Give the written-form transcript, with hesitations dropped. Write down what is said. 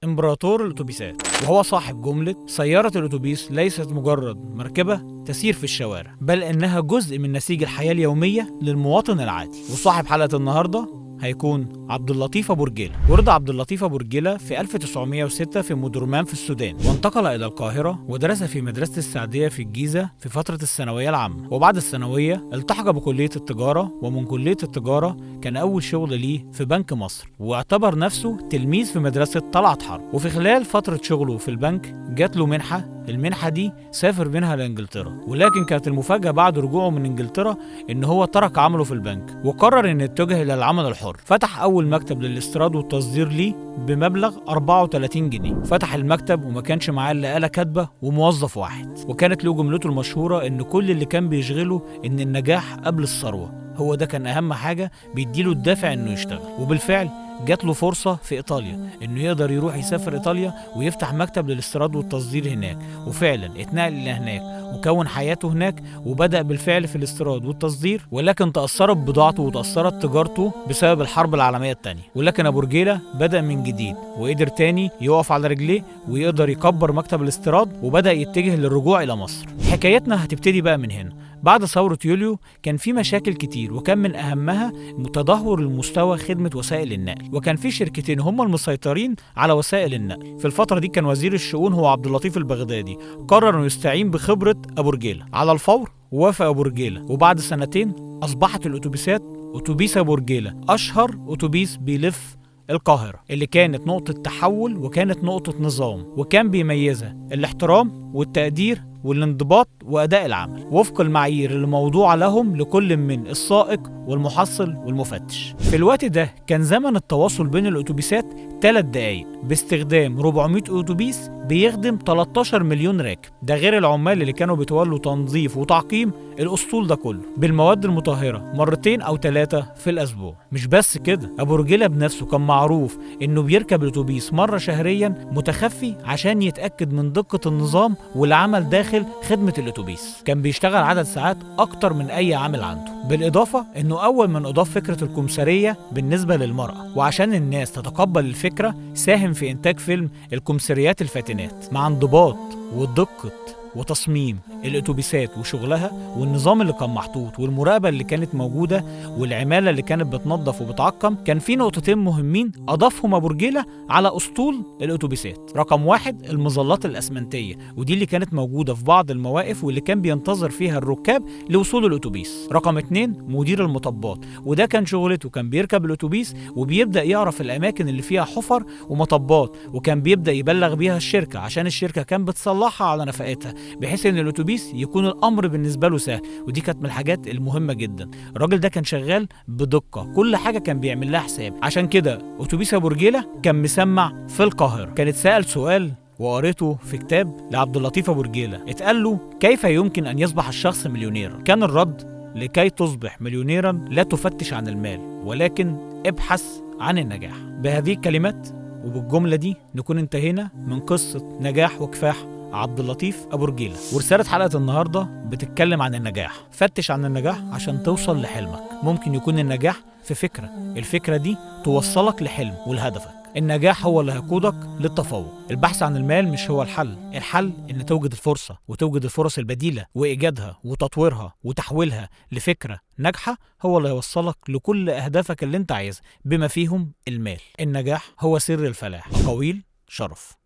إمبراطور الأتوبيسات، وهو صاحب جملة سيارة الأتوبيس ليست مجرد مركبة تسير في الشوارع، بل إنها جزء من نسيج الحياة اليومية للمواطن العادي. وصاحب حلقة النهاردة هيكون عبد اللطيف أبو رجيلة. ولد عبد اللطيف أبو رجيلة في 1906 في مدرمان في السودان، وانتقل إلى القاهرة ودرس في مدرسة السعدية في الجيزة في فترة الثانوية العامة. وبعد الثانوية التحق بكلية التجارة، ومن كلية التجارة كان أول شغل ليه في بنك مصر، واعتبر نفسه تلميذ في مدرسة طلعت حرب. وفي خلال فترة شغله في البنك جات له منحة، المنحة دي سافر منها لإنجلترا. ولكن كانت المفاجأة بعد رجوعه من إنجلترا إن هو ترك عمله في البنك وقرر إن يتجه إلى العمل الحر. فتح أول مكتب للاستيراد والتصدير ليه بمبلغ 34 جنيه. فتح المكتب وما كانش معاه إلا آلة كاتبة وموظف واحد، وكانت له جملته المشهورة إن كل اللي كان بيشغله إن النجاح قبل الثروة. هو ده كان أهم حاجة بيديله الدافع إنه يشتغل. وبالفعل جات له فرصة في إيطاليا إنه يقدر يروح يسافر إيطاليا ويفتح مكتب للاستيراد والتصدير هناك، وفعلا اتنقل إلى هناك وكون حياته هناك وبدأ بالفعل في الاستيراد والتصدير. ولكن تأثرت بضاعته وتأثرت تجارته بسبب الحرب العالمية الثانية. ولكن أبو رجيلة بدأ من جديد وقدر تاني يقف على رجليه ويقدر يكبر مكتب الاستيراد، وبدأ يتجه للرجوع إلى مصر. حكايتنا هتبتدي بقى من هنا. بعد ثورة يوليو كان في مشاكل كتير، وكان من أهمها تدهور المستوى خدمة وسائل النقل، وكان في شركتين هم المسيطرين على وسائل النقل. في الفترة دي كان وزير الشؤون هو عبد اللطيف البغدادي، قرر إنه يستعين بخبرة أبو رجيلة. على الفور وافق أبو رجيلة، وبعد سنتين أصبحت الأتوبيسات أتوبيس أبو رجيلة أشهر أتوبيس بيلف القاهرة، اللي كانت نقطة تحول وكانت نقطة نظام، وكان بيميزها الاحترام والتقدير والانضباط وأداء العمل وفق المعايير اللي موضوعة لهم لكل من السائق والمحصل والمفتش. في الوقت ده كان زمن التواصل بين الأتوبيسات 3 دقايق باستخدام 400 أتوبيس بيخدم 13 مليون راكب، ده غير العمال اللي كانوا بيتولوا تنظيف وتعقيم الأسطول ده كله بالمواد المطهرة مرتين أو 3 في الأسبوع. مش بس كده، أبو رجيلة بنفسه كان معروف إنه بيركب الأتوبيس مرة شهريا متخفي عشان يتأكد من دقة النظام والعمل داخل خدمة الأتوبيس. كان بيشتغل عدد ساعات أكتر من أي عامل عنده، بالإضافة إنه أول من أضاف فكرة الكمثرية بالنسبة للمرأة. وعشان الناس تتقبل الفكرة ساهم في إنتاج فيلم الكمثريات الفاتنات مع انضباط ودقة وتصميم الأتوبيسات وشغلها والنظام اللي كان محطوط والمراقبة اللي كانت موجودة والعمالة اللي كانت بتنظف وبتعقم. كان في نقطتين مهمين أضافهم أبو رجيلة على أسطول الأتوبيسات. رقم 1 المظلات الأسمنتية، ودي اللي كانت موجودة في بعض المواقف واللي كان بينتظر فيها الركاب لوصول الأتوبيس. رقم 2 مدير المطبات، وده كان شغلته، كان بيركب الأتوبيس وبيبدأ يعرف الأماكن اللي فيها حفر ومطبات، وكان بيبدأ يبلغ بيها الشركة عشان الشركة كان بتصلحها على نفقتها، بحيث ان الاتوبيس يكون الامر بالنسبه له سهل. ودي كانت من الحاجات المهمه جدا. الراجل ده كان شغال بدقه، كل حاجه كان بيعمل لها حساب. عشان كده اتوبيس ابو رجيلة كان مسمع في القاهره. كان اتسال سؤال وقريته في كتاب لعبد اللطيف أبو رجيلة، اتقال له كيف يمكن ان يصبح الشخص مليونيرا؟ كان الرد لكي تصبح مليونيرا لا تفتش عن المال، ولكن ابحث عن النجاح. بهذه الكلمات وبالجمله دي نكون انتهينا من قصه نجاح وكفاح عبد اللطيف أبو رجيلة. ورسالة حلقة النهاردة بتتكلم عن النجاح. فتش عن النجاح عشان توصل لحلمك. ممكن يكون النجاح في فكرة، الفكرة دي توصلك لحلم ولهدفك. النجاح هو اللي هيقودك للتفوق. البحث عن المال مش هو الحل. الحل ان توجد الفرصة وتوجد الفرص البديلة وايجادها وتطويرها وتحويلها لفكرة ناجحة، هو اللي هيوصلك لكل اهدافك اللي انت عايزها بما فيهم المال. النجاح هو سر الفلاح. أقاويل شرف.